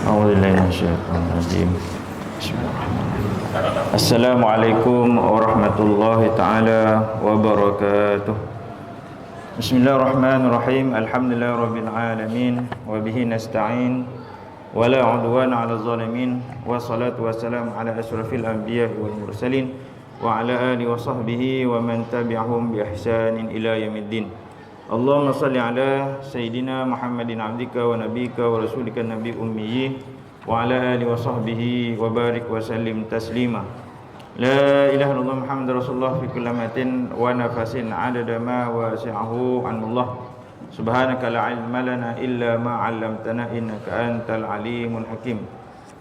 A'udzubillahi minasyaitonir rajim. Bismillahirrahmanirrahim. Assalamualaikum warahmatullahi taala wabarakatuh. Bismillahirrahmanirrahim. Alhamdulillahirabbil alamin wa bihi nasta'in wa la 'udwana 'alal zalimin wassalatu wassalamu ala asyrafil anbiya'i wal mursalin wa ala alihi wa sahbihi wa man tabi'ahum bi ihsanin ila yaumiddin. Allahumma salli ala Sayyidina Muhammadin abdika wa nabika wa rasulika nabi ummiyi wa ala alihi wa sahbihi wa barik wa sallim taslima. La ilaha illallah Muhammadur Rasulullah fi kulli matin wa nafasin adada ma wasi'ahu anullah. Subhanaka la ilma lana illa ma 'allamtana innaka antal alimul hakim.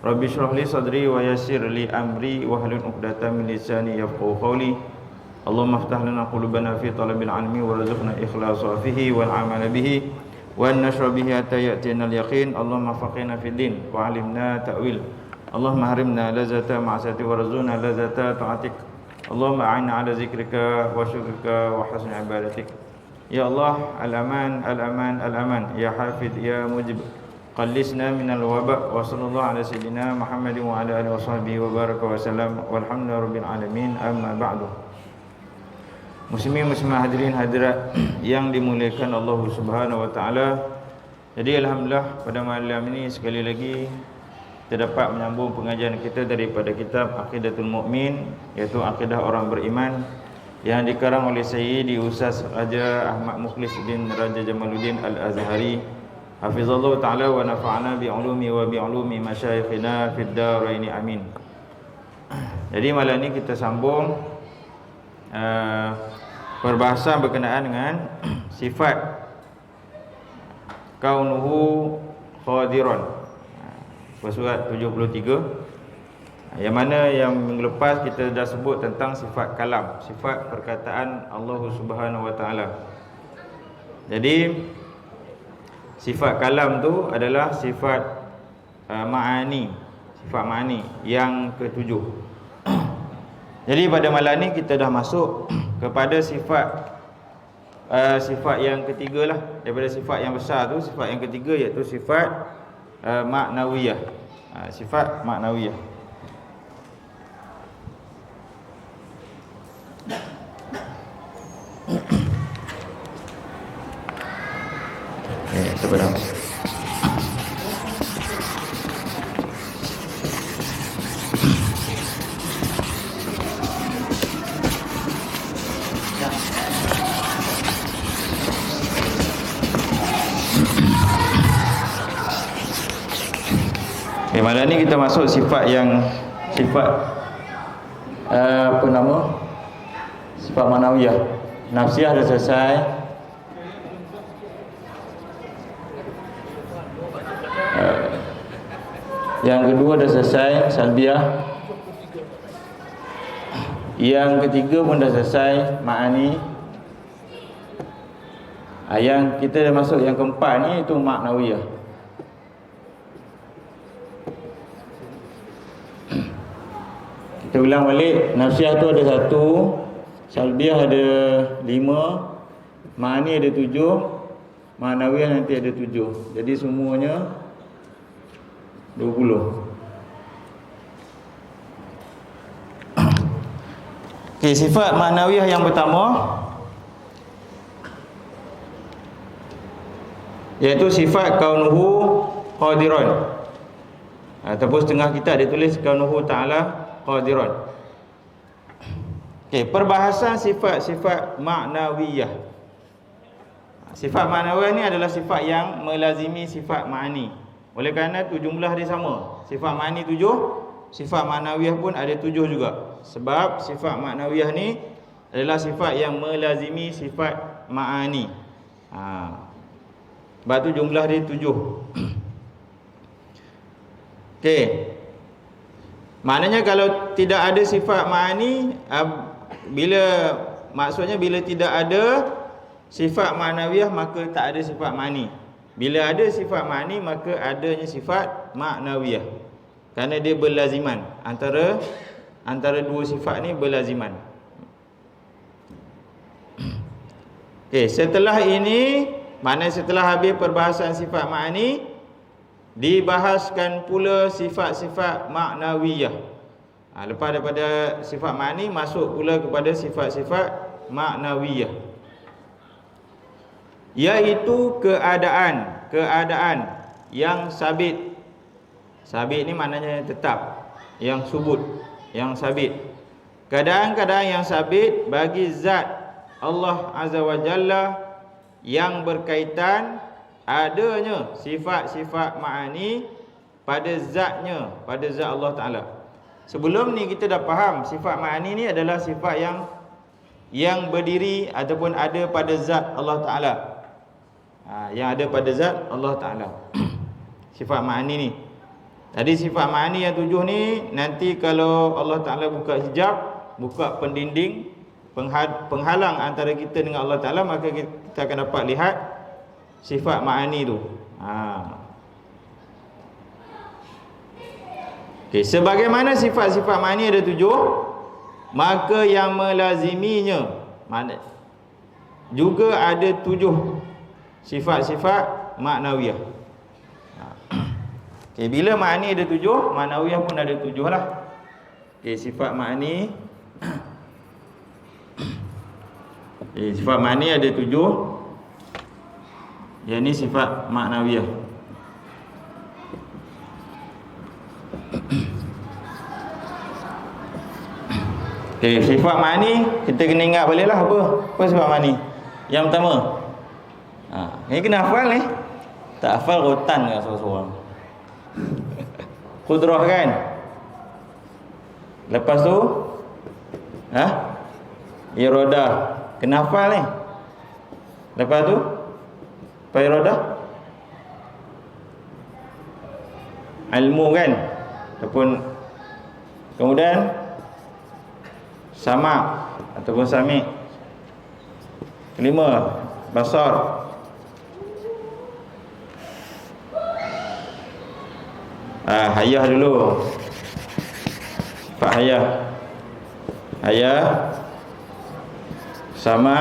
Rabbi shrah li sadri wa yassir li amri wa hlul 'uqdatam min lisani yafqahu qawli. Allahumma aftah lana qulubana fi talabil ilmi warzuqna ikhlasa fihi wal amala bihi wa nasra bihi hatta ya'tina al yaqin. Allahumma faqihna fid din wa 'allimna ta'wil. Allahumma harimna lazata ma'siyati warzuqna lazata ta'atik. Allahumma a'inna 'ala zikrika wa syukrika wa husni ibadatik. Ya Allah, al-aman al-aman al-aman ya hafid ya mujib. Qallisna minal waba wa sallallahu ala sayyidina Muhammadin wa ala alihi wa sahbihi wa baraka wa sallam walhamdulillahi rabbil alamin. Amma ba'du. Muslimin muslimat hadirin hadirat yang dimuliakan Allah Subhanahu wa taala. Jadi alhamdulillah pada malam ini sekali lagi kita dapat menyambung pengajian kita daripada kitab Aqidatul Mukmin, iaitu akidah orang beriman, yang dikarang oleh Sayyidi Ustaz Raja Ahmad Mukhlis bin Raja Jamaluddin Al-Azhari hafizallahu taala wa nafa'ana bi ulumi wa bi ulumi masyayikhina fid darain amin. Jadi malam ini kita sambung perbahasan berkenaan dengan sifat kaunuhu khadiran, surat 73, yang mana yang minggu lepas kita dah sebut tentang sifat kalam, sifat perkataan Allah Subhanahu wa taala. Jadi sifat kalam tu adalah sifat ma'ani, sifat ma'ani yang ketujuh. Jadi pada malam ni kita dah masuk kepada sifat yang ketiga lah daripada sifat yang besar tu. Sifat yang ketiga iaitu sifat maknawiyah. Sifat maknawiyah. Sebenarnya malam ni kita masuk sifat yang sifat sifat manawiyah. Nafsiyah dah selesai. Yang kedua dah selesai, salbiyah. Yang ketiga pun dah selesai, ma'ani. Yang kita dah masuk yang keempat ni, itu maknawiyah. Kita ulang balik. Nafsiyah tu ada 1, salbiyah ada 5, ma'ani ada 7, ma'nawiyah nanti ada 7. Jadi semuanya 20. Okey, sifat ma'nawiyah yang pertama iaitu sifat kaunuhu qadiran, ataupun setengah kita ada tulis kaunuhu ta'ala qadiran. Okey, perbahasan sifat-sifat maknawiyah. Sifat maknawiyah ni adalah sifat yang melazimi sifat ma'ani. Oleh kerana tu jumlah dia sama. Sifat ma'ani 7, sifat maknawiyah pun ada 7 juga. Sebab sifat maknawiyah ni adalah sifat yang melazimi sifat ma'ani. Sebab tu jumlah dia 7. Okey. Maknanya kalau tidak ada sifat ma'ani, bila tidak ada sifat maknawiyah, maka tak ada sifat ma'ani. Bila ada sifat ma'ani, maka adanya sifat maknawiyah. Kerana dia berlaziman, antara dua sifat ni berlaziman. Okey, setelah ini, mana setelah habis perbahasan sifat ma'ani, dibahaskan pula sifat-sifat maknawiyah. Lepas daripada sifat ma'ni, masuk pula kepada sifat-sifat maknawiyah, iaitu keadaan yang sabit. Sabit ni maknanya tetap, yang subut, yang sabit. Keadaan-keadaan yang sabit bagi zat Allah Azza wa Jalla yang berkaitan adanya sifat-sifat ma'ani pada zatnya, pada zat Allah Ta'ala. Sebelum ni kita dah faham sifat ma'ani ni adalah sifat yang berdiri ataupun ada pada zat Allah Ta'ala. Yang ada pada zat Allah Ta'ala. Sifat ma'ani ni. Jadi sifat ma'ani yang 7 ni, nanti kalau Allah Ta'ala buka hijab, buka pendinding, penghalang antara kita dengan Allah Ta'ala, maka kita akan dapat lihat sifat ma'ani tu. Okay, sebagaimana sifat-sifat ma'ani ada 7, maka yang melaziminya juga ada 7 sifat-sifat maknawiyah. Okay, bila ma'ani ada 7, maknawiyah pun ada 7 lah. Okay, sifat ma'ani sifat ma'ani ada 7. Yang ni sifat maknawiyah. Okay, sifat ma'ani kita kena ingat balik lah apa sifat ma'ani. Yang pertama, ni kena hafal ni. Tak hafal rotan ke seorang-seorang. Qudrah kan. Lepas tu iradah, kena hafal ni. Lepas tu iradah, ilmu kan, ataupun kemudian sama ataupun sami. Kelima, basar. Hayah dulu. Sifat hayah, sama,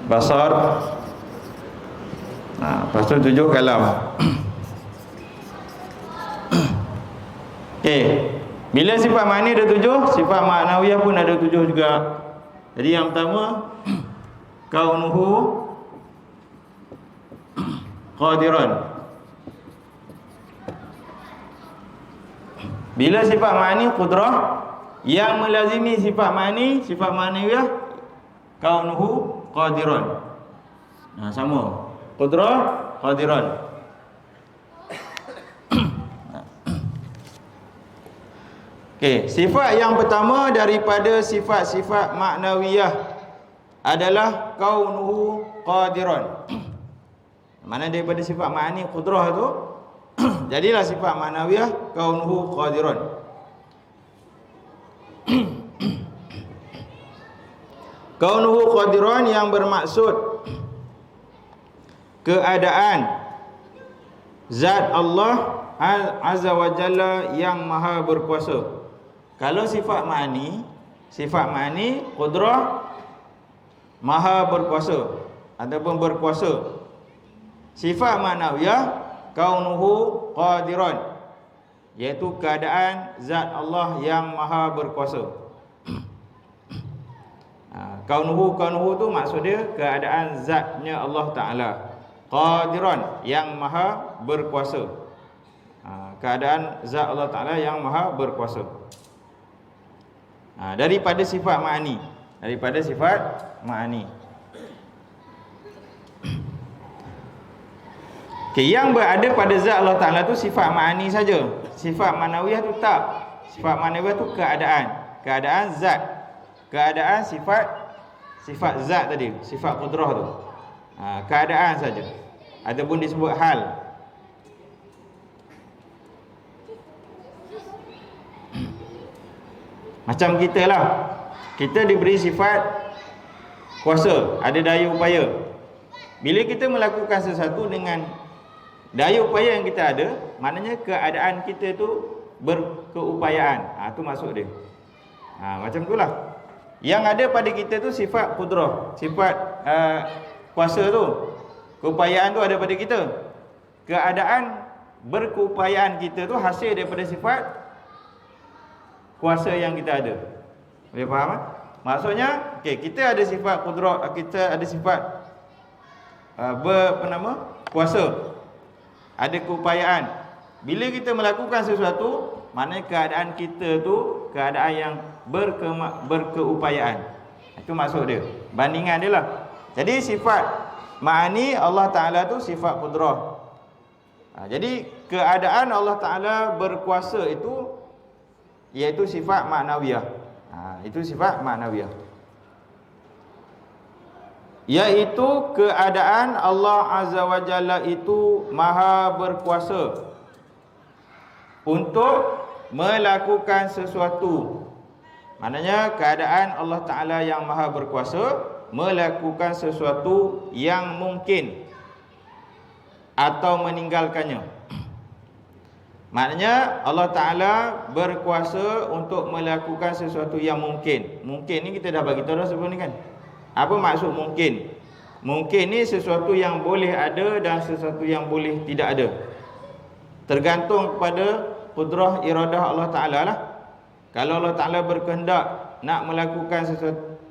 basar. Lepas tu 7 kalam. Okey, bila sifat ma'ani ada 7, sifat maknawiyah pun ada 7 juga. Jadi yang pertama, kaunuhu qadiran. Bila sifat ma'ani qudrah, yang melazimi sifat ma'ani, sifat maknawiyah, kaunuhu qadiran. Sama, qudrah, qadiran. Okey, sifat yang pertama daripada sifat-sifat maknawiyah adalah kaunuhu qadiran. Mana daripada sifat ma'ani qudrah tu jadilah sifat maknawiyah kaunuhu qadiran. Kaunuhu qadiran yang bermaksud keadaan zat Allah Azza wa Jalla yang maha berkuasa. Kalau sifat ma'ani qudrah, maha berkuasa ataupun berkuasa. Sifat maknawiyah kaunuhu qadiran, iaitu keadaan zat Allah yang maha berkuasa. Kaunuhu tu maksud dia keadaan zatnya Allah Ta'ala. Qadiran, yang maha berkuasa. Keadaan zat Allah Ta'ala yang maha berkuasa. Daripada sifat ma'ani. Okay, yang berada pada zat Allah Ta'ala tu sifat ma'ani saja. Sifat manawiyah tu tak. Sifat manawiyah tu keadaan zat. Keadaan sifat zat tadi, sifat qudrah tu. Keadaan saja. Ataupun disebut hal. Macam kita lah, kita diberi sifat kuasa, ada daya upaya. Bila kita melakukan sesuatu dengan daya upaya yang kita ada, maknanya keadaan kita tu berkeupayaan. Tu maksud dia. Macam itulah. Yang ada pada kita tu sifat qudrah, sifat kuasa tu. Keupayaan tu ada pada kita. keadaan berkeupayaan kita tu hasil daripada sifat kuasa yang kita ada. Boleh faham? Maksudnya, kita ada sifat qudrah, kita ada sifat kuasa, ada keupayaan. Bila kita melakukan sesuatu, maknanya keadaan kita tu keadaan yang berkeupayaan. Itu maksud dia, bandingan dia lah. Jadi sifat ma'ani Allah Ta'ala tu sifat qudrah. Jadi keadaan Allah Ta'ala berkuasa itu iaitu sifat maknawiyah. Itu sifat maknawiyah, iaitu keadaan Allah Azza wa Jalla itu maha berkuasa untuk melakukan sesuatu. Maknanya keadaan Allah Ta'ala yang maha berkuasa melakukan sesuatu yang mungkin atau meninggalkannya. Maknanya Allah Ta'ala berkuasa untuk melakukan sesuatu yang mungkin. Mungkin ni kita dah bagi tahu dah sebelum ni kan. Apa maksud mungkin? Mungkin ni sesuatu yang boleh ada dan sesuatu yang boleh tidak ada. Tergantung kepada qudrah iradah Allah Ta'ala lah. Kalau Allah Ta'ala berkehendak nak melakukan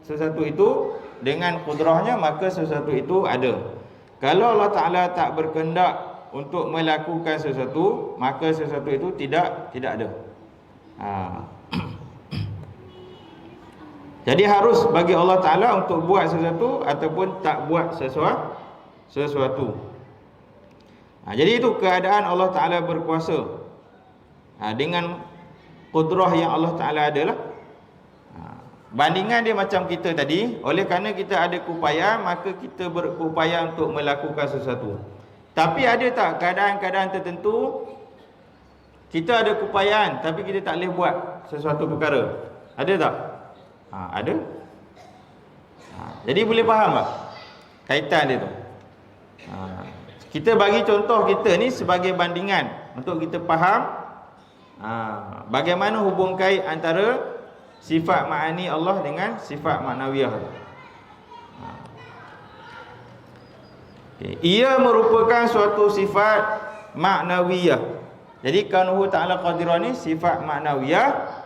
sesuatu itu dengan qudrahnya, maka sesuatu itu ada. Kalau Allah Ta'ala tak berkehendak untuk melakukan sesuatu, maka sesuatu itu tidak ada. Jadi harus bagi Allah Ta'ala untuk buat sesuatu ataupun tak buat sesuatu. Jadi itu keadaan Allah Ta'ala berkuasa dengan qudrah yang Allah Ta'ala adalah. Bandingan dia macam kita tadi, oleh kerana kita ada keupayaan, maka kita berupaya untuk melakukan sesuatu. Tapi ada tak keadaan-keadaan tertentu kita ada keupayaan tapi kita tak boleh buat sesuatu perkara? Ada tak? Ada. Jadi boleh faham tak kaitan dia tu? Kita bagi contoh kita ni sebagai bandingan untuk kita faham bagaimana hubung kait antara sifat ma'ani Allah dengan sifat maknawiyah. Ia merupakan suatu sifat maknawiyah. Jadi kaunuhu ta'ala qadirah ni sifat maknawiyah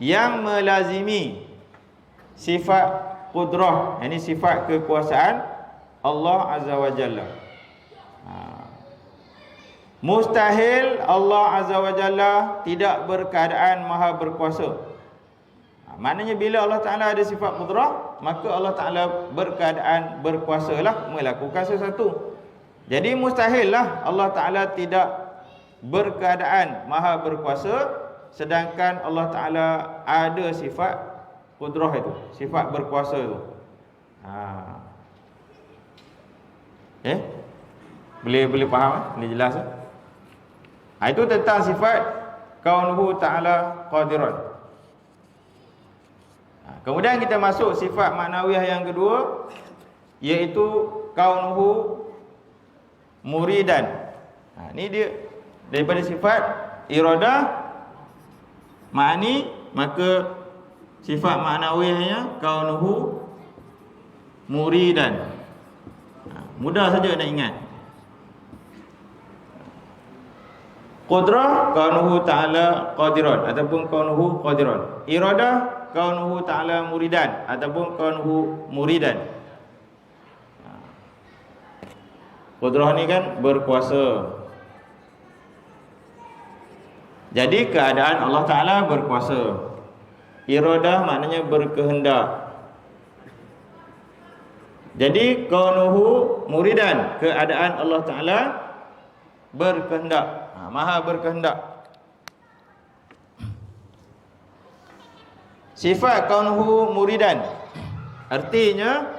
yang melazimi sifat qudrah, yakni sifat kekuasaan Allah Azza wa Jalla. Mustahil Allah Azza wa Jalla tidak berkeadaan maha berkuasa. Maknanya bila Allah Ta'ala ada sifat qudrah, maka Allah Ta'ala berkeadaan berkuasalah melakukan sesuatu. Jadi mustahillah Allah Ta'ala tidak berkeadaan maha berkuasa sedangkan Allah Ta'ala ada sifat qudrah itu, sifat berkuasa itu. Boleh faham? Boleh jelas? Itu tentang sifat kaunuhu ta'ala qadiran. Kemudian kita masuk sifat maknawiyah yang kedua, iaitu kaunuhu muridan. Ini dia daripada sifat iradah ma'ani, maka sifat maknawiyahnya kaunuhu muridan. Mudah saja nak ingat. Qudrah kaunuhu ta'ala qadiran ataupun kaunuhu qadiran. Iradah kaunuhu ta'ala muridan ataupun kaunuhu muridan. Qudrah ni kan berkuasa. Jadi keadaan Allah Ta'ala berkuasa. Iradah maknanya berkehendak. Jadi kaunuhu muridan, keadaan Allah Ta'ala berkehendak, maha berkehendak. Sifat kaunuhu muridan artinya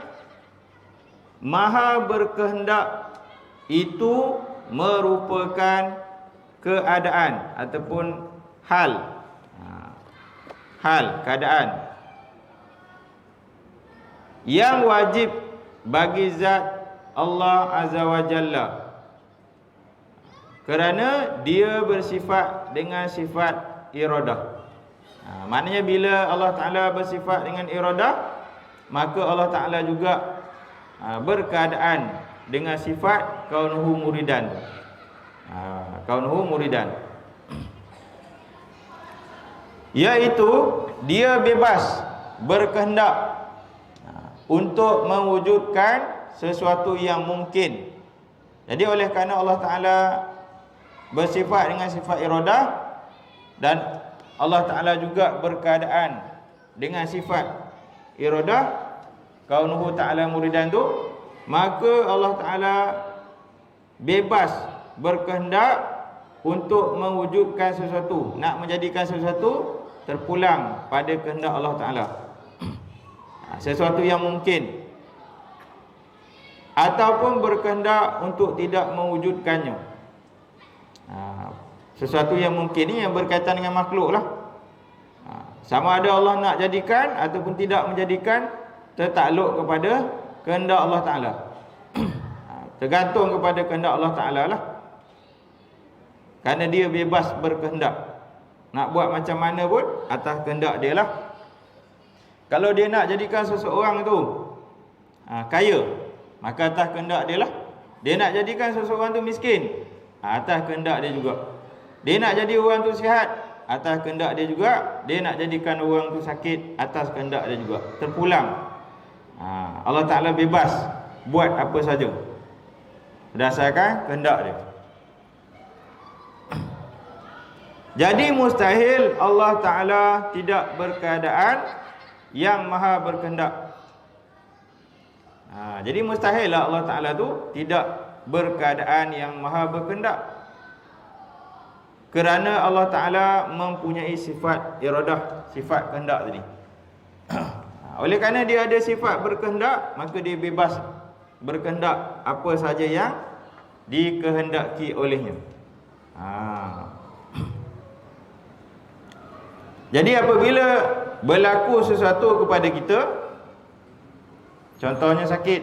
maha berkehendak itu merupakan keadaan ataupun hal, keadaan yang wajib bagi zat Allah Azza wa Jalla, kerana dia bersifat dengan sifat iradah. Maknanya bila Allah Ta'ala bersifat dengan iradah, maka Allah Ta'ala juga berkeadaan dengan sifat kaunuhu muridan. Kaunuhu muridan, iaitu dia bebas berkehendak untuk mewujudkan sesuatu yang mungkin. Jadi oleh kerana Allah Ta'ala bersifat dengan sifat iradah, dan Allah Ta'ala juga berkeadaan dengan sifat iradah, kaunuhu ta'ala muridan tu, maka Allah Ta'ala bebas berkehendak untuk mewujudkan sesuatu, nak menjadikan sesuatu terpulang pada kehendak Allah Ta'ala. Sesuatu yang mungkin, ataupun berkehendak untuk tidak mewujudkannya. Sesuatu yang mungkin ni yang berkaitan dengan makhluk lah. Sama ada Allah nak jadikan ataupun tidak menjadikan, tertakluk kepada kehendak Allah Ta'ala. Tergantung kepada kehendak Allah Ta'ala lah. Kerana dia bebas berkehendak, nak buat macam mana pun atas kehendak dia lah. Kalau dia nak jadikan seseorang tu kaya, maka atas kehendak dia lah. Dia nak jadikan seseorang tu miskin, atas kehendak dia juga. Dia nak jadi orang tu sihat, atas kehendak dia juga. Dia nak jadikan orang tu sakit, atas kehendak dia juga. Terpulang. Allah Ta'ala bebas buat apa saja berdasarkan kehendak dia. Jadi mustahil Allah Ta'ala tidak berkeadaan yang maha berkehendak. Jadi mustahil lah Allah Ta'ala tu tidak berkeadaan yang maha berkehendak, kerana Allah Ta'ala mempunyai sifat iradah, sifat kehendak tadi. Oleh kerana dia ada sifat berkehendak, maka dia bebas berkehendak apa saja yang dikehendaki olehnya. Jadi apabila berlaku sesuatu kepada kita, contohnya sakit,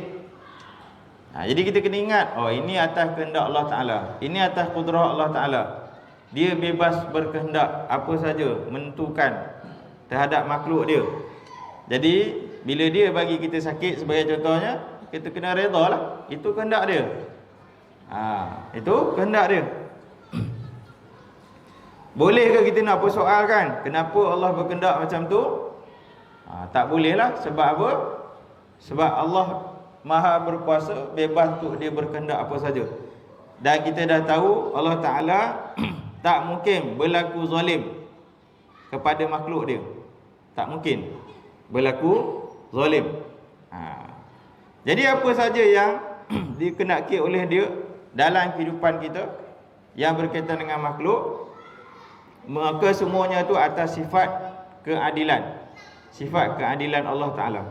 jadi kita kena ingat, ini atas kehendak Allah Ta'ala, ini atas kudrah Allah Ta'ala. Dia bebas berkehendak apa saja menentukan terhadap makhluk dia. Jadi bila dia bagi kita sakit sebagai contohnya, kita kena redha lah, itu kehendak dia. Itu kehendak dia. Bolehkah kita nak persoalkan kenapa Allah berkehendak macam tu? Tak boleh lah. Sebab apa? Sebab Allah Maha berkuasa, bebas untuk dia berkehendak apa saja. Dan kita dah tahu Allah Ta'ala tak mungkin berlaku zalim kepada makhluk dia. Tak mungkin berlaku zalim. Jadi apa saja yang dikenaki oleh dia dalam kehidupan kita yang berkaitan dengan makhluk, maka semuanya itu atas sifat keadilan, sifat keadilan Allah Ta'ala.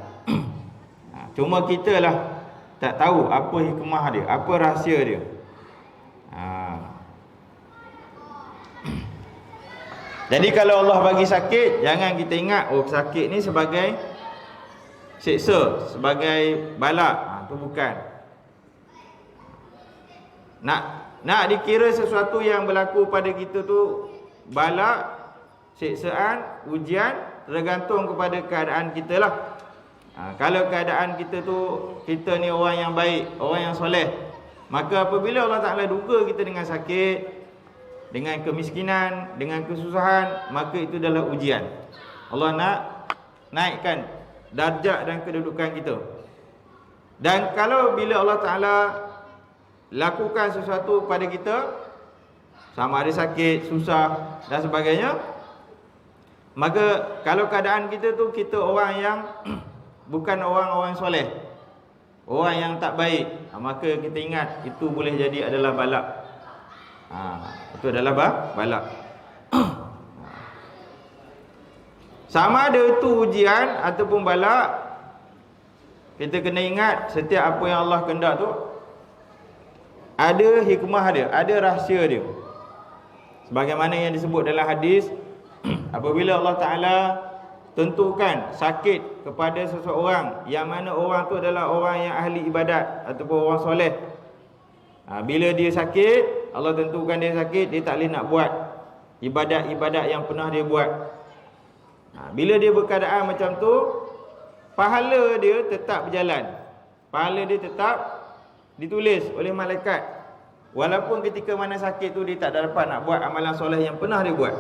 Cuma kita lah tak tahu apa hikmah dia, apa rahsia dia. Jadi kalau Allah bagi sakit, jangan kita ingat sakit ni sebagai siksa, sebagai bala. Itu bukan. Nak dikira sesuatu yang berlaku pada kita tu bala, siksaan, ujian, tergantung kepada keadaan kita lah. Kalau keadaan kita tu, kita ni orang yang baik, orang yang soleh, maka apabila Allah Ta'ala duga kita dengan sakit, dengan kemiskinan, dengan kesusahan, maka itu adalah ujian. Allah nak naikkan darjat dan kedudukan kita. Dan kalau bila Allah Ta'ala lakukan sesuatu pada kita, sama ada sakit, susah dan sebagainya, maka kalau keadaan kita tu, kita orang yang bukan orang-orang soleh, orang yang tak baik, maka kita ingat itu boleh jadi adalah balak. Itu adalah balak. Sama ada itu ujian ataupun balak, kita kena ingat setiap apa yang Allah kehendak tu ada hikmah dia, ada rahsia dia. Sebagaimana yang disebut dalam hadis, apabila Allah Ta'ala tentukan sakit kepada seseorang, yang mana orang tu adalah orang yang ahli ibadat ataupun orang soleh, bila dia sakit, Allah tentukan dia sakit, dia tak boleh nak buat ibadat-ibadat yang pernah dia buat. Bila dia berkeadaan macam tu, pahala dia tetap berjalan, pahala dia tetap ditulis oleh malaikat. Walaupun ketika mana sakit tu dia tak dapat nak buat amalan soleh yang pernah dia buat.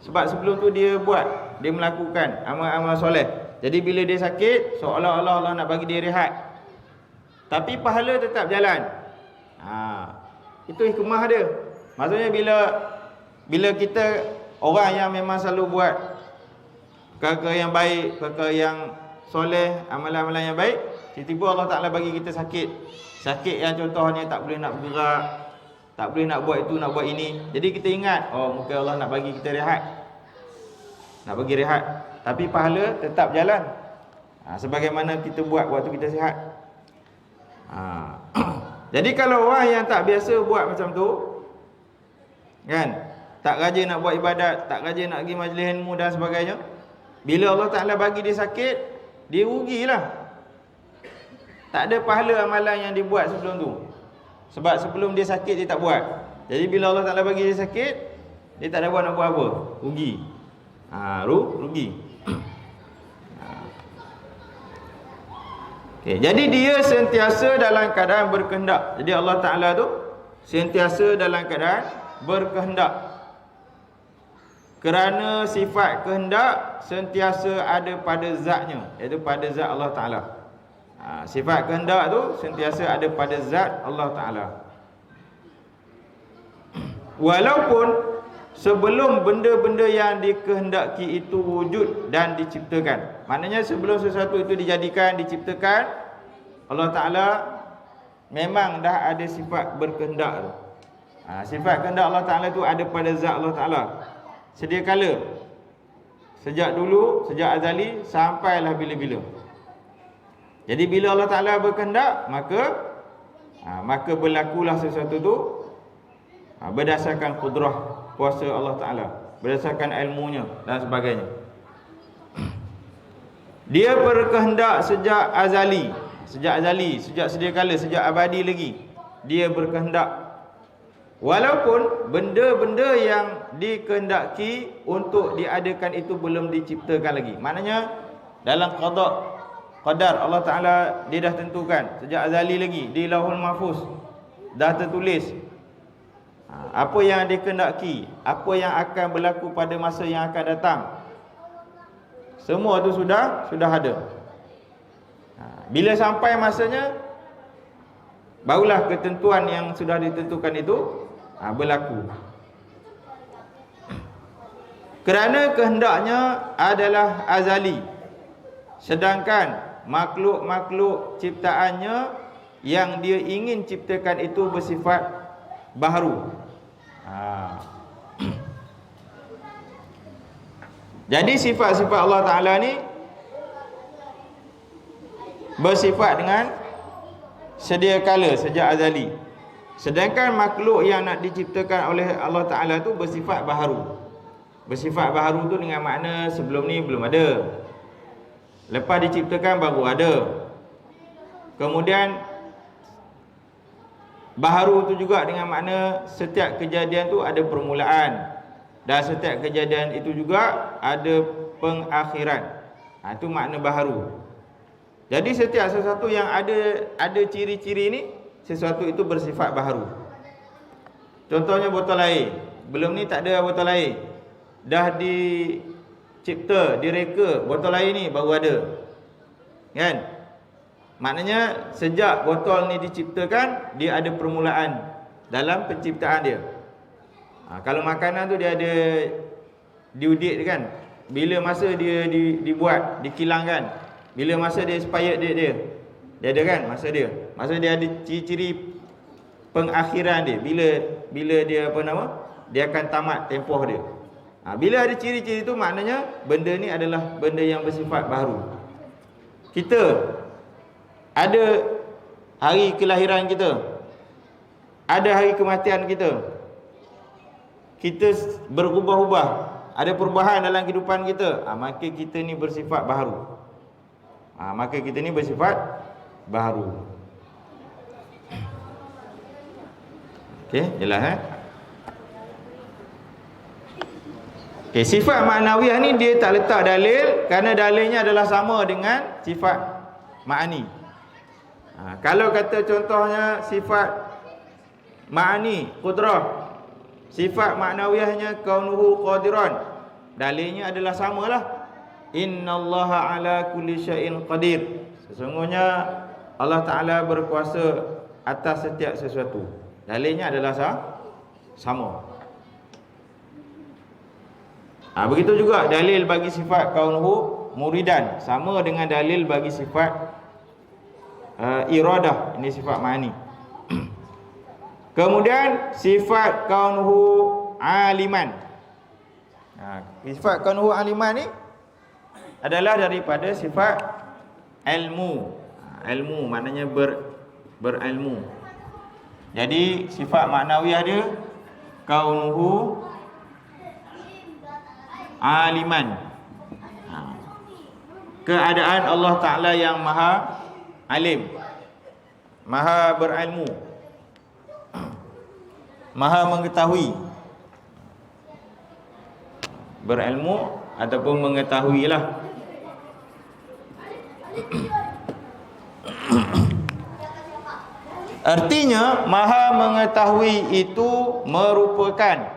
Sebab sebelum tu dia buat, dia melakukan amal-amal soleh. Jadi bila dia sakit, seolah-olah Allah nak bagi dia rehat. Tapi pahala tetap jalan. Itu hikmah dia. Maksudnya bila kita orang yang memang selalu buat perkara yang baik, perkara yang soleh, amalan-amalan yang baik, tiba-tiba Allah Ta'ala bagi kita sakit. Sakit yang contohnya tak boleh nak bergerak, tak boleh nak buat itu, nak buat ini. Jadi kita ingat, mungkin Allah nak bagi kita rehat, nak bagi rehat. Tapi pahala tetap jalan, sebagaimana kita buat waktu kita sihat. Jadi kalau orang yang tak biasa buat macam tu, kan, tak rajin nak buat ibadat, tak rajin nak pergi majlis ilmu dan sebagainya, bila Allah Ta'ala bagi dia sakit, dia rugilah. Tak ada pahala amalan yang dia buat sebelum tu. Sebab sebelum dia sakit dia tak buat. Jadi bila Allah Ta'ala bagi dia sakit, dia tak ada buat nak buat apa, rugi. Rugi. Jadi dia sentiasa dalam keadaan berkehendak. Jadi Allah Ta'ala tu sentiasa dalam keadaan berkehendak. Kerana sifat kehendak sentiasa ada pada zatnya, iaitu pada zat Allah Ta'ala. Sifat kehendak tu sentiasa ada pada zat Allah Ta'ala. Walaupun sebelum benda-benda yang dikehendaki itu wujud dan diciptakan. Maknanya sebelum sesuatu itu dijadikan, diciptakan, Allah Ta'ala memang dah ada sifat berkehendak tu. Sifat kehendak Allah Ta'ala tu ada pada zat Allah Ta'ala sedia kala, sejak dulu, sejak azali sampailah bila-bila. Jadi bila Allah Ta'ala berkehendak, maka berlakulah sesuatu tu berdasarkan kudrah kuasa Allah Ta'ala, berdasarkan ilmunya dan sebagainya. Dia berkehendak sejak azali, sejak sedia kala, sejak abadi lagi dia berkehendak. Walaupun benda-benda yang dikehendaki untuk diadakan itu belum diciptakan lagi. Maknanya dalam qadar Allah Ta'ala dia dah tentukan sejak azali lagi di Lauhul Mahfuz, dah tertulis apa yang dikehendaki, apa yang akan berlaku pada masa yang akan datang. Semua tu sudah ada. Bila sampai masanya, barulah ketentuan yang sudah ditentukan itu berlaku. Kerana kehendaknya adalah azali, sedangkan makhluk-makhluk ciptaannya yang dia ingin ciptakan itu bersifat baharu. Jadi sifat-sifat Allah Ta'ala ni bersifat dengan sedia kala, sejak azali. Sedangkan makhluk yang nak diciptakan oleh Allah Ta'ala tu bersifat baharu. Bersifat baharu tu dengan makna sebelum ni belum ada, lepas diciptakan baru ada. Kemudian baharu tu juga dengan makna setiap kejadian tu ada permulaan, dan setiap kejadian itu juga ada pengakhiran. Itu makna baharu. Jadi setiap sesuatu yang ada ciri-ciri ni, sesuatu itu bersifat baharu. Contohnya botol air. Belum ni tak ada botol air, dah dicipta, direka botol air ni baru ada, kan? Maknanya sejak botol ni diciptakan, dia ada permulaan dalam penciptaan dia. Kalau makanan tu dia ada diudit kan, bila masa dia dibuat, dikilangkan, bila masa dia expired dia ada kan masa dia. Masa dia ada ciri-ciri pengakhiran dia, bila dia dia akan tamat tempoh dia. Bila ada ciri-ciri tu, maknanya benda ni adalah benda yang bersifat baru. Kita ada hari kelahiran kita, ada hari kematian kita. Kita berubah-ubah, ada perubahan dalam kehidupan kita, maka kita ni bersifat baharu. Maka kita ni bersifat baharu. Okey, jelas Okey, sifat maknawiyah ni dia tak letak dalil, kerana dalilnya adalah sama dengan sifat ma'ani. Kalau kata contohnya sifat ma'ani qudrah. Sifat maknawiyahnya kaunuhu qadiran. Dalilnya adalah samalah. Innallaha ala kulli syai'in qadir. Sesungguhnya Allah Ta'ala berkuasa atas setiap sesuatu. Dalilnya adalah sama. Begitu juga dalil bagi sifat kaunuhu muridan, sama dengan dalil bagi sifat iradah. Ini sifat ma'ani. Kemudian sifat kaunuhu aliman. Sifat kaunuhu aliman ni adalah daripada sifat ilmu. Ilmu maknanya berilmu. Jadi sifat maknawiyah dia kaunuhu aliman. Keadaan Allah Ta'ala yang maha alim, maha berilmu, maha mengetahui. Berilmu ataupun mengetahuilah. Artinya maha mengetahui itu merupakan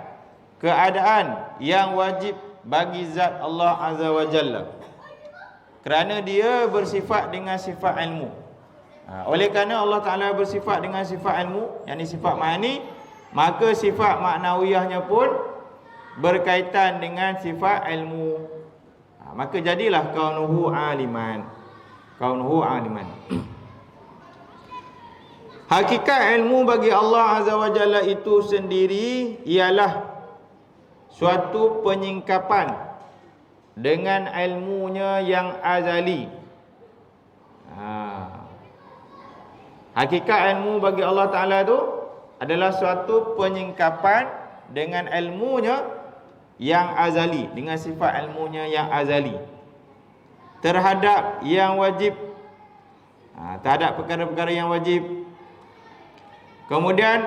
keadaan yang wajib bagi zat Allah Azza wa Jalla, kerana dia bersifat dengan sifat ilmu. Oleh kerana Allah Ta'ala bersifat dengan sifat ilmu, yakni sifat ma'ani, maka sifat maknawiyahnya pun berkaitan dengan sifat ilmu. Maka jadilah kaunuhu aliman. Kaunuhu aliman. Hakikat ilmu bagi Allah Azza wa Jalla itu sendiri ialah suatu penyingkapan dengan ilmunya yang azali. Hakikat ilmu bagi Allah Ta'ala itu adalah suatu penyingkapan dengan ilmunya yang azali, dengan sifat ilmunya yang azali terhadap yang wajib, terhadap perkara-perkara yang wajib. Kemudian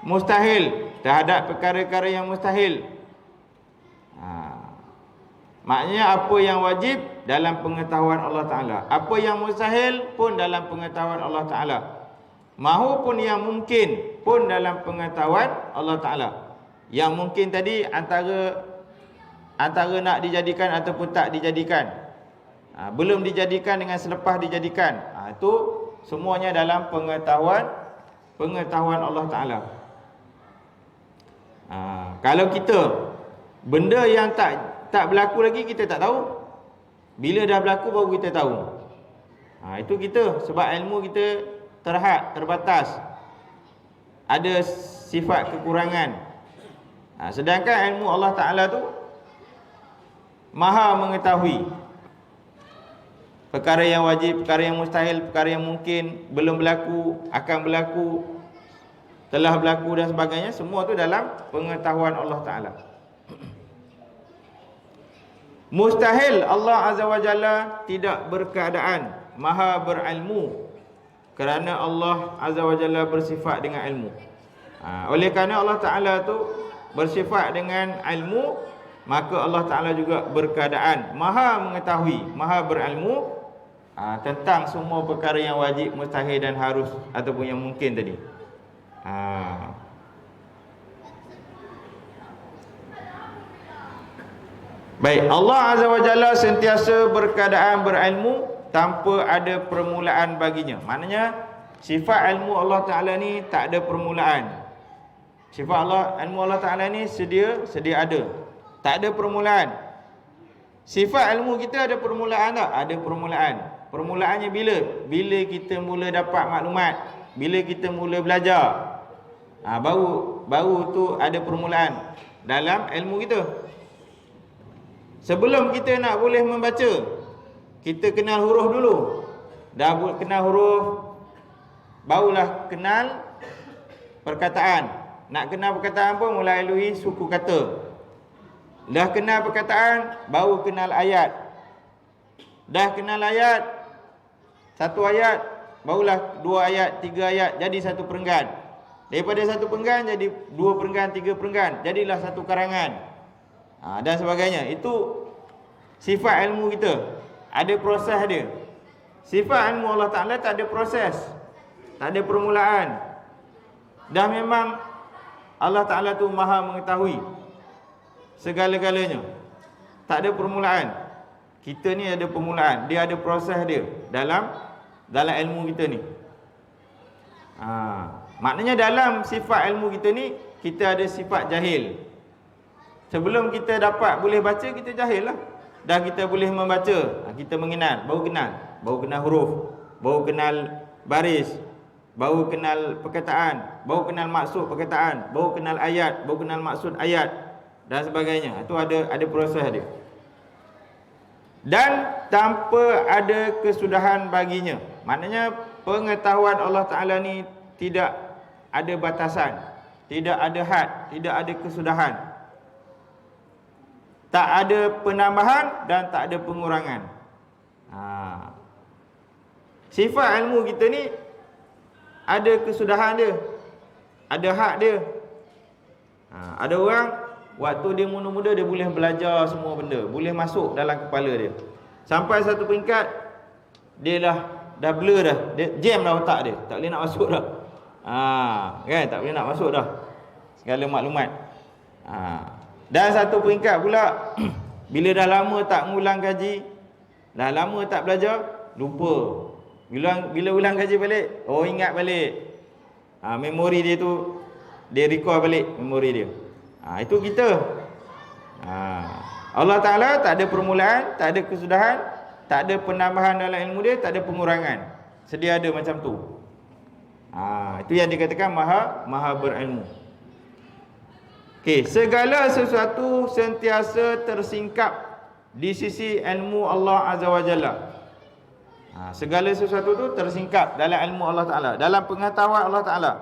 mustahil, terhadap perkara-perkara yang mustahil. Maknanya apa yang wajib dalam pengetahuan Allah Ta'ala, apa yang mustahil pun dalam pengetahuan Allah Ta'ala, mahupun yang mungkin pun dalam pengetahuan Allah Ta'ala. Yang mungkin tadi antara nak dijadikan ataupun tak dijadikan, belum dijadikan dengan selepas dijadikan, itu semuanya dalam pengetahuan Allah Ta'ala. Kalau kita benda yang tak berlaku lagi kita tak tahu, bila dah berlaku baru kita tahu. Itu kita, sebab ilmu kita terbatas, ada sifat kekurangan. Sedangkan ilmu Allah Ta'ala tu maha mengetahui perkara yang wajib, perkara yang mustahil, perkara yang mungkin, belum berlaku, akan berlaku, telah berlaku dan sebagainya. Semua tu dalam pengetahuan Allah Ta'ala. Mustahil Allah Azza wa Jalla tidak berkeadaan, maha berilmu, kerana Allah Azza wa Jalla bersifat dengan ilmu. Oleh kerana Allah Ta'ala tu bersifat dengan ilmu, maka Allah Ta'ala juga berkeadaan, maha mengetahui, maha berilmu tentang semua perkara yang wajib, mustahil dan harus ataupun yang mungkin tadi. Baik, Allah Azza wa Jalla sentiasa berkeadaan berilmu tanpa ada permulaan baginya. Maknanya sifat ilmu Allah Ta'ala ni tak ada permulaan. Sifat ilmu Allah Ta'ala ni sedia ada, tak ada permulaan. Sifat ilmu kita ada permulaan tak? Ada permulaan. Permulaannya bila? Bila kita mula dapat maklumat, bila kita mula belajar, baru tu ada permulaan dalam ilmu kita. Sebelum kita nak boleh membaca, kita kenal huruf dulu. Dah kenal huruf, barulah kenal perkataan. Nak kenal perkataan pun melalui suku kata. Dah kenal perkataan, baru kenal ayat. Dah kenal ayat, satu ayat, barulah 2 ayat, 3 ayat, jadi satu perenggan. Daripada satu perenggan jadi 2 perenggan, 3 perenggan, jadilah satu karangan, dan sebagainya. Itu sifat ilmu kita, ada proses dia. Sifat ilmu Allah Ta'ala tak ada proses, tak ada permulaan. Dah memang Allah Ta'ala tu maha mengetahui segala-galanya. Tak ada permulaan. Kita ni ada permulaan, dia ada proses dia dalam ilmu kita ni. Maknanya dalam sifat ilmu kita ni, kita ada sifat jahil. Sebelum kita dapat boleh baca, kita jahil lah. Dah kita boleh membaca, kita mengenal, baru kenal huruf, baru kenal baris, baru kenal perkataan, baru kenal maksud perkataan, baru kenal ayat, baru kenal maksud ayat dan sebagainya. Itu ada proses dia. Dan tanpa ada kesudahan baginya. Maknanya pengetahuan Allah Ta'ala ni tidak ada batasan, tidak ada had, tidak ada kesudahan, tak ada penambahan dan tak ada pengurangan. Sifat ilmu kita ni ada kesudahan dia, ada had dia. Ada orang waktu dia muda-muda dia boleh belajar semua benda, boleh masuk dalam kepala dia. Sampai satu peringkat dia dah blur dah, dia jam dah otak dia, tak boleh nak masuk dah. Kan, tak boleh nak masuk dah segala maklumat. Dan satu peringkat pula bila dah lama tak mengulang kaji, dah lama tak belajar, lupa. Bila ulang kaji balik, ingat balik. Memori dia tu dia recall balik memori dia. Itu kita. Allah Ta'ala tak ada permulaan, tak ada kesudahan, tak ada penambahan dalam ilmu dia, tak ada pengurangan. Sedia ada macam tu. Itu yang dikatakan maha berilmu. Okey, segala sesuatu sentiasa tersingkap di sisi ilmu Allah Azza wa Jalla. Segala sesuatu tu tersingkap dalam ilmu Allah Ta'ala, dalam pengetahuan Allah Ta'ala.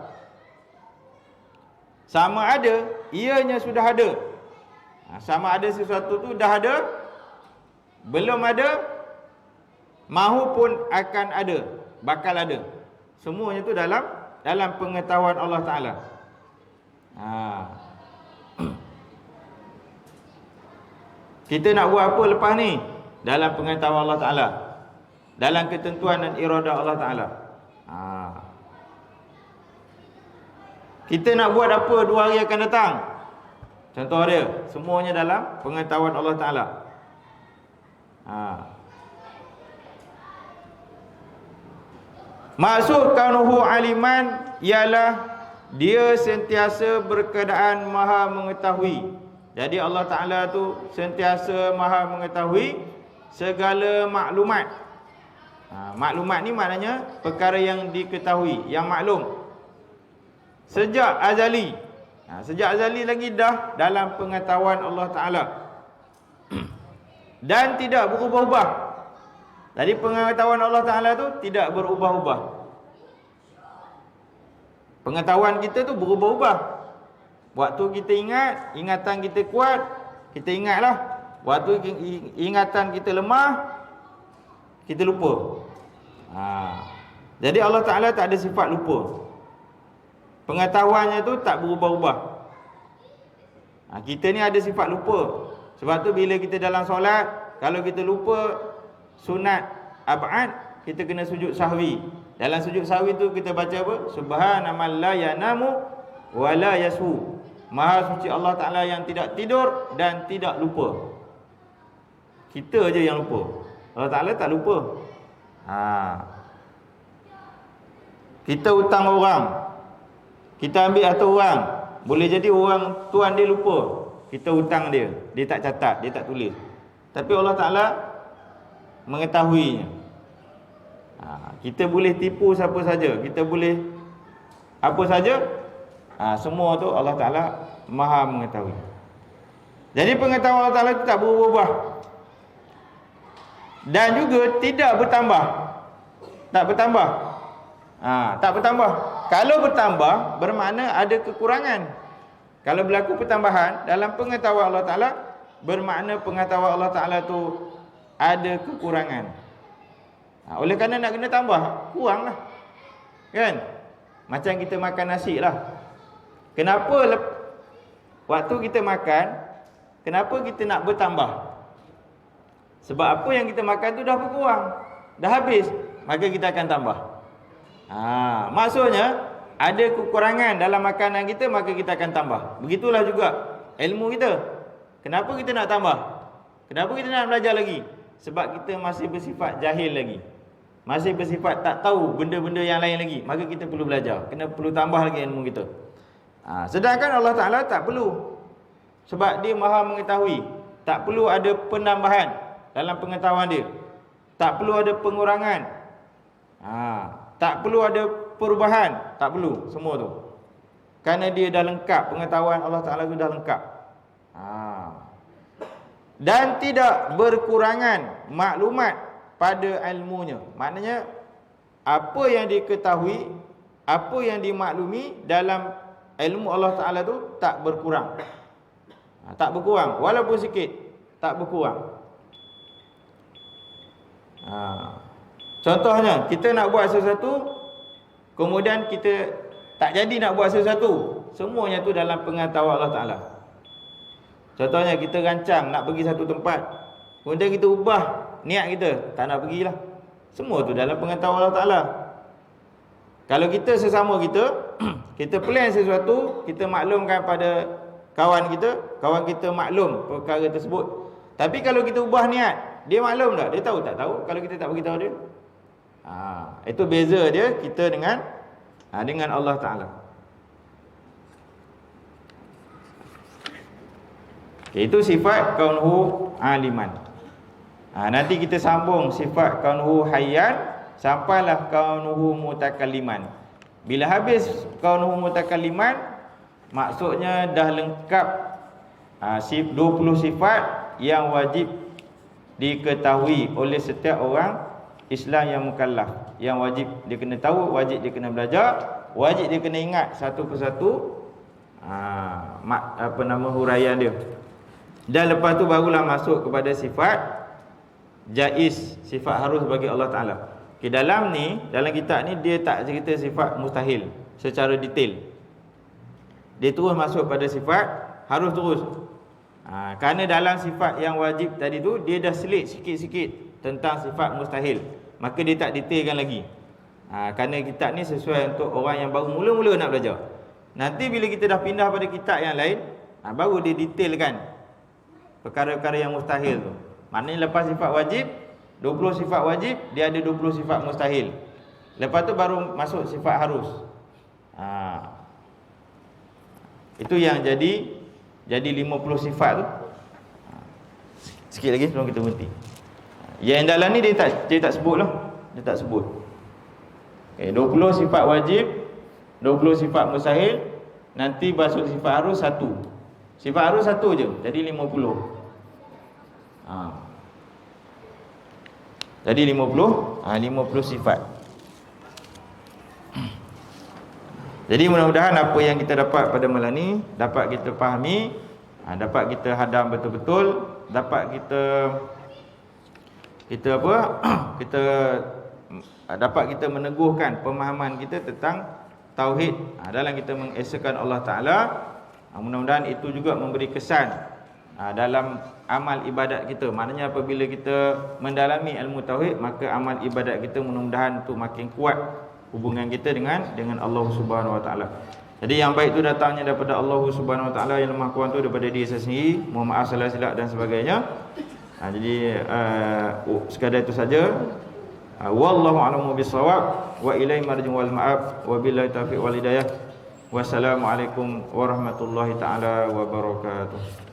Sama ada ianya sudah ada, sama ada sesuatu tu dah ada, belum ada, mahu pun akan ada, bakal ada. Semuanya tu dalam pengetahuan Allah Ta'ala. Kita nak buat apa lepas ni? Dalam pengetahuan Allah Ta'ala, dalam ketentuan dan iradah Allah Ta'ala. Kita nak buat apa 2 hari akan datang, contoh dia, semuanya dalam pengetahuan Allah Ta'ala. Maksud kaunuhu aliman ialah dia sentiasa berkeadaan maha mengetahui. Jadi Allah Ta'ala tu sentiasa maha mengetahui segala maklumat. Maklumat ni maknanya perkara yang diketahui, yang maklum sejak azali. Sejak azali lagi dah dalam pengetahuan Allah Ta'ala dan tidak berubah-ubah. Jadi pengetahuan Allah Ta'ala tu tidak berubah-ubah. Pengetahuan kita tu berubah-ubah. Waktu kita ingat, ingatan kita kuat, kita ingatlah. Waktu ingatan kita lemah, kita lupa. Jadi Allah Ta'ala tak ada sifat lupa. Pengetahuannya tu tak berubah-ubah. Kita ni ada sifat lupa. Sebab tu bila kita dalam solat, kalau kita lupa sunat ab'ad, kita kena sujud sahwi. Dalam sujud sahwi tu kita baca apa? Subhanaman la yanamu wa la yasu. Maha suci Allah Ta'ala yang tidak tidur dan tidak lupa. Kita je yang lupa, Allah Ta'ala tak lupa. Kita hutang orang, kita ambil harta orang, boleh jadi orang tuan dia lupa, kita hutang dia, dia tak catat, dia tak tulis. Tapi Allah Ta'ala mengetahuinya. Kita boleh tipu siapa saja, kita boleh apa saja, semua tu Allah Ta'ala maha mengetahui. Jadi pengetahuan Allah Ta'ala itu tak berubah dan juga tidak bertambah. Tak bertambah. Tak bertambah. Kalau bertambah bermakna ada kekurangan. Kalau berlaku pertambahan dalam pengetahuan Allah Ta'ala, bermakna pengetahuan Allah Ta'ala tu ada kekurangan. Oleh kerana nak kena tambah, kurang lah, kan? Macam kita makan nasi lah. Kenapa waktu kita makan, kenapa kita nak bertambah? Sebab apa yang kita makan tu dah berkurang, dah habis, maka kita akan tambah. Maksudnya ada kekurangan dalam makanan kita, maka kita akan tambah. Begitulah juga ilmu kita. Kenapa kita nak tambah? Kenapa kita nak belajar lagi? Sebab kita masih bersifat jahil lagi, masih bersifat tak tahu benda-benda yang lain lagi. Maka kita perlu belajar, kena perlu tambah lagi ilmu kita. Sedangkan Allah Ta'ala tak perlu, sebab dia maha mengetahui. Tak perlu ada penambahan dalam pengetahuan dia, tak perlu ada pengurangan, tak perlu ada perubahan, tak perlu semua tu. Kerana dia dah lengkap, pengetahuan Allah Ta'ala tu dah lengkap. Dan tidak berkurangan maklumat pada ilmunya. Maknanya apa yang diketahui, apa yang dimaklumi dalam ilmu Allah Ta'ala tu tak berkurang, tak berkurang, walaupun sikit, tak berkurang. Contohnya, kita nak buat sesuatu, kemudian kita tak jadi nak buat sesuatu, semuanya tu dalam pengetahuan Allah Ta'ala. Contohnya, kita rancang nak pergi satu tempat, kemudian kita ubah niat kita, tak nak pergilah. Semua tu dalam pengetahuan Allah Ta'ala. Kalau kita sesama kita, kita plan sesuatu, kita maklumkan pada kawan kita maklum perkara tersebut. Tapi kalau kita ubah niat, dia maklum tak? Dia tahu tak tahu kalau kita tak beritahu dia? Itu beza dia kita dengan Allah Ta'ala. Itu sifat kaunuhu aliman. Nanti kita sambung sifat kaunuhu hayyan sampailah kaunuhu mutakalliman. Bila habis kaunuhu mutakalliman, maksudnya dah lengkap 20 sifat yang wajib diketahui oleh setiap orang Islam yang mukallaf, yang wajib dia kena tahu, wajib dia kena belajar, wajib dia kena ingat satu persatu huraian dia. Dan lepas tu barulah masuk kepada sifat jaiz, sifat harus bagi Allah Ta'ala. Dalam kitab ni dia tak cerita sifat mustahil secara detail. Dia terus masuk pada sifat harus terus. Kerana dalam sifat yang wajib tadi tu dia dah selit sikit-sikit tentang sifat mustahil, maka dia tak detailkan lagi. Kerana kitab ni sesuai untuk orang yang baru mula-mula nak belajar. Nanti bila kita dah pindah pada kitab yang lain, baru dia detailkan perkara-perkara yang mustahil tu. Maknanya lepas sifat wajib, 20 sifat wajib, dia ada 20 sifat mustahil. Lepas tu baru masuk sifat harus. Itu yang jadi 50 sifat tu. Sikit lagi sebelum kita berhenti. Yang dalam ni dia tak sebut lah. Dia tak sebut. 20 sifat wajib, 20 sifat mustahil, nanti masuk sifat harus 1. Sifat harus 1 je, jadi 50. Jadi 50 sifat. Jadi mudah-mudahan apa yang kita dapat pada malam ni dapat kita fahami, dapat kita hadam betul-betul, dapat dapat kita meneguhkan pemahaman kita tentang tauhid dalam kita mengesakan Allah Ta'ala. Mudah-mudahan itu juga memberi kesan dalam amal ibadat kita. Maknanya apabila kita mendalami ilmu tauhid, maka amal ibadat kita mudah-mudahan itu makin kuat hubungan kita dengan Allah Subhanahu Wa Ta'ala. Jadi yang baik itu datangnya daripada Allah Subhanahu Wa Ta'ala, yang lemah kurang itu daripada diri saya sendiri. Mohon maaf salah silap dan sebagainya. Jadi sekadar itu saja. Wallahu a'lamu bissawab wa ilaihi marji'u wal ma'ab wa billahi taufiq wal hidayah. Wassalamualaikum warahmatullahi taala wabarakatuh.